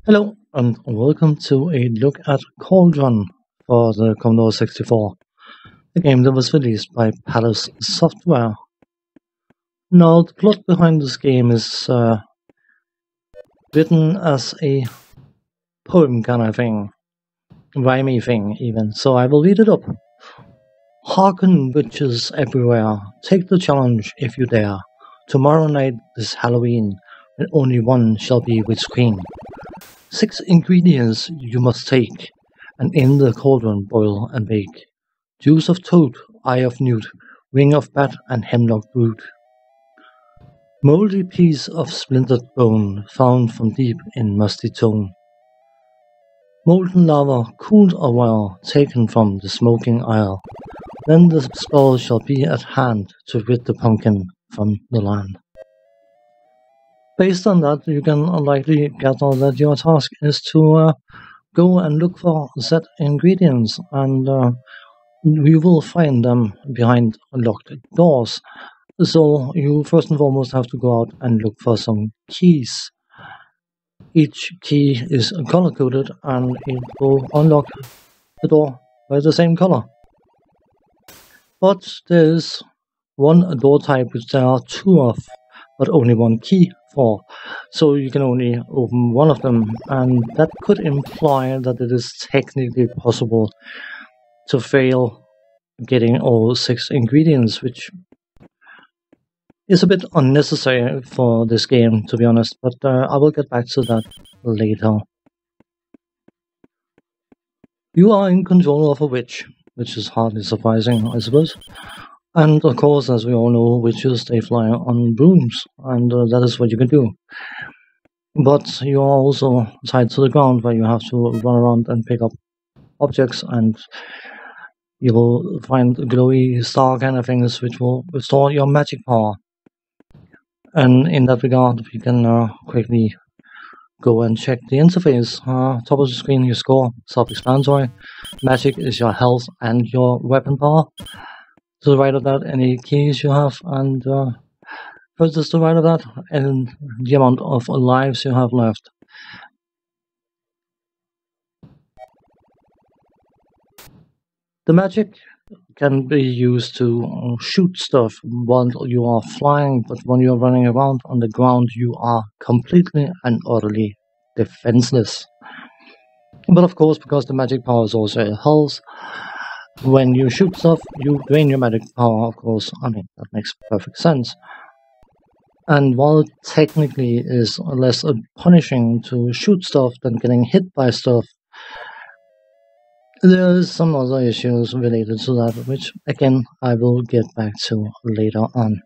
Hello and welcome to a look at Cauldron for the Commodore 64, a game that was released by Palace Software. Now, the plot behind this game is written as a poem kind of thing, rhymey thing even, so I will read it up. Hearken, witches everywhere, take the challenge if you dare. Tomorrow night is Halloween, and only one shall be witch queen. 6 ingredients you must take, and in the cauldron boil and bake. Juice of toad, eye of newt, wing of bat, and hemlock root. Mouldy piece of splintered bone, found from deep in musty tone. Molten lava, cooled a while, taken from the smoking isle. Then the spell shall be at hand to rid the pumpkin from the land. Based on that, you can likely gather that your task is to go and look for set ingredients, and you will find them behind locked doors. So you first and foremost have to go out and look for some keys. Each key is color-coded, and it will unlock the door by the same color. But there is one door type which there are 2 of, but only 1 key for, so you can only open one of them, and that could imply that it is technically possible to fail getting all 6 ingredients, which is a bit unnecessary for this game, to be honest, but I will get back to that later. You are in control of a witch, which is hardly surprising, I suppose. And of course, as we all know, witches, they fly on brooms, and that is what you can do. But you are also tied to the ground, where you have to run around and pick up objects, and you will find glowy star kind of things which will restore your magic power. And in that regard, we can quickly go and check the interface. Top of the screen, your score, self-explanatory. Magic is your health and your weapon power. To the right of that, any keys you have, and further to the right of that, and the amount of lives you have left. The magic can be used to shoot stuff while you are flying, but when you are running around on the ground, you are completely and utterly defenseless. But of course, because the magic power is also a health, when you shoot stuff, you drain your magic power, of course. I mean, that makes perfect sense. And while it technically is less punishing to shoot stuff than getting hit by stuff, there is some other issues related to that, which, again, I will get back to later on.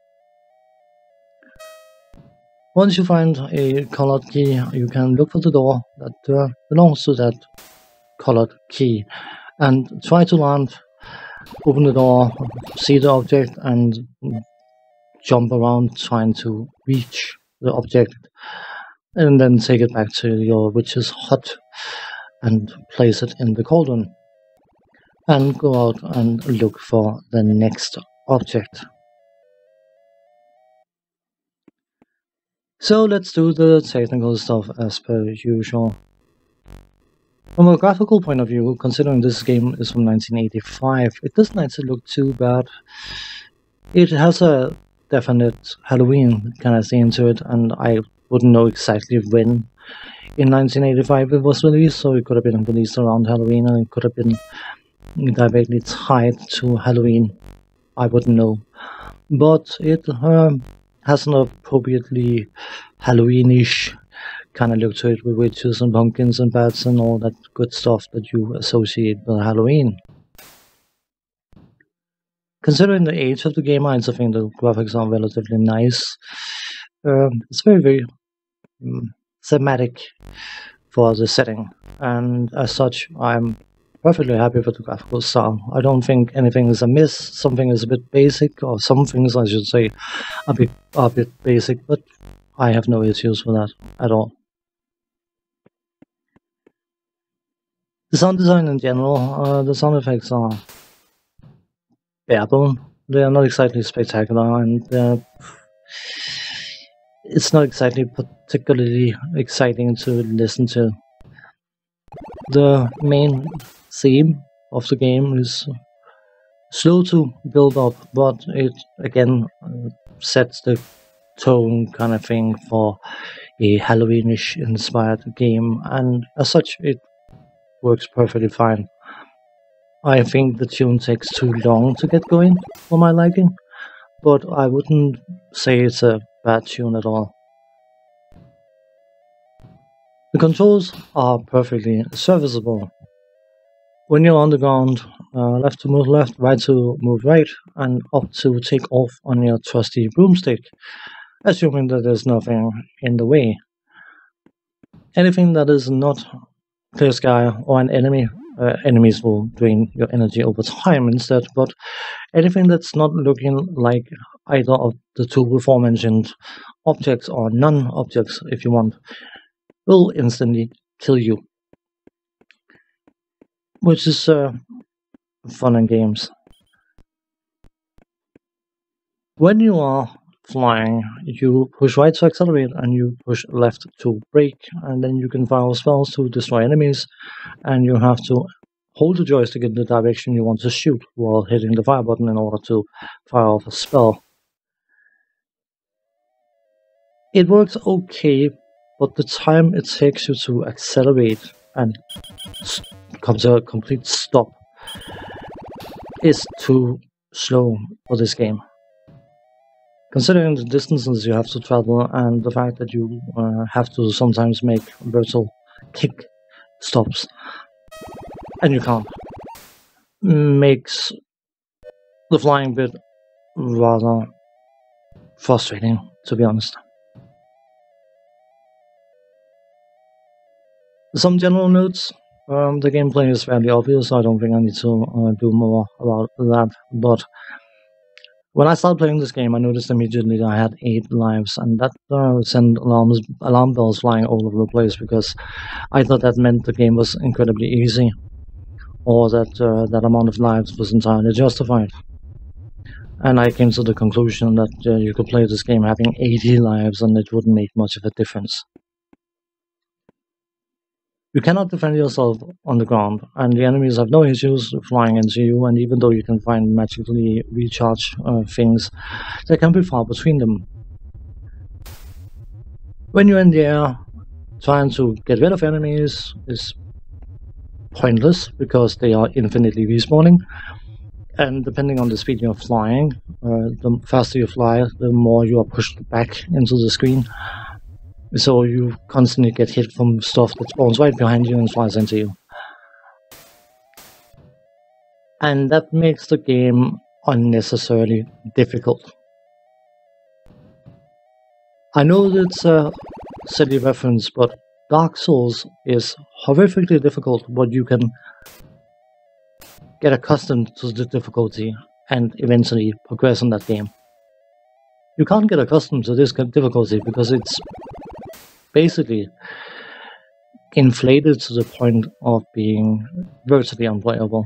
Once you find a colored key, you can look for the door that belongs to that colored key, and try to land, open the door, see the object, and jump around trying to reach the object, and then take it back to your witch's hut and place it in the cauldron, and go out and look for the next object. So let's do the technical stuff as per usual. From a graphical point of view, considering this game is from 1985, it doesn't actually look too bad. It has a definite Halloween kind of theme to it, and I wouldn't know exactly when in 1985 it was released, so it could have been released around Halloween, and it could have been directly tied to Halloween. I wouldn't know. But it has an appropriately Halloweenish kind of look to it, with witches and pumpkins and bats and all that good stuff that you associate with Halloween. Considering the age of the game, I also think the graphics are relatively nice. It's very, very thematic for the setting, and as such, I'm perfectly happy with the graphical style. I don't think anything is amiss. Something is a bit basic, or some things, I should say, are a bit basic, but I have no issues with that at all. The sound design in general, the sound effects are bare bone. They are not exactly spectacular, and it's not exactly particularly exciting to listen to. The main theme of the game is slow to build up, but it again sets the tone kind of thing for a Halloweenish inspired game, and as such, it works perfectly fine. I think the tune takes too long to get going for my liking, but I wouldn't say it's a bad tune at all. The controls are perfectly serviceable. When you're on the ground, left to move left, right to move right, and up to take off on your trusty broomstick, assuming that there's nothing in the way. Anything that is not clear sky or an enemy, enemies will drain your energy over time instead, but anything that's not looking like either of the two before-mentioned objects or non-objects, if you want, will instantly kill you, which is fun and games. When you are flying, you push right to accelerate and you push left to brake, and then you can fire spells to destroy enemies, and you have to hold the joystick in the direction you want to shoot while hitting the fire button in order to fire off a spell. It works okay, but the time it takes you to accelerate and come to a complete stop is too slow for this game. Considering the distances you have to travel and the fact that you have to sometimes make virtual kick stops, and you can't, makes the flying bit rather frustrating, to be honest. Some general notes. The gameplay is fairly obvious, so I don't think I need to do more about that, but when I started playing this game, I noticed immediately that I had 8 lives, and that sent alarm bells flying all over the place, because I thought that meant the game was incredibly easy, or that that amount of lives was entirely justified. And I came to the conclusion that you could play this game having 80 lives and it wouldn't make much of a difference. You cannot defend yourself on the ground, and the enemies have no issues flying into you, and even though you can find magically recharge things, there can be far between them. When you're in the air, trying to get rid of enemies is pointless because they are infinitely respawning, and depending on the speed you're flying, the faster you fly, the more you are pushed back into the screen. So you constantly get hit from stuff that spawns right behind you and flies into you. And that makes the game unnecessarily difficult. I know it's a silly reference, but Dark Souls is horrifically difficult, but you can get accustomed to the difficulty and eventually progress in that game. You can't get accustomed to this difficulty because it's basically inflated to the point of being virtually unplayable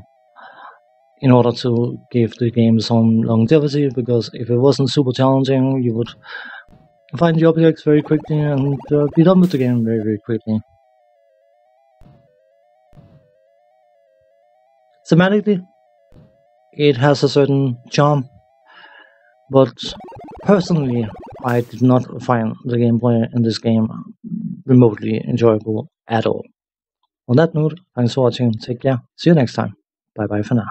in order to give the game some longevity, because if it wasn't super challenging, you would find the objects very quickly and be done with the game very, very quickly. Thematically, it has a certain charm, but personally, I did not find the gameplay in this game remotely enjoyable at all. On that note, thanks for watching, take care, see you next time, bye bye for now.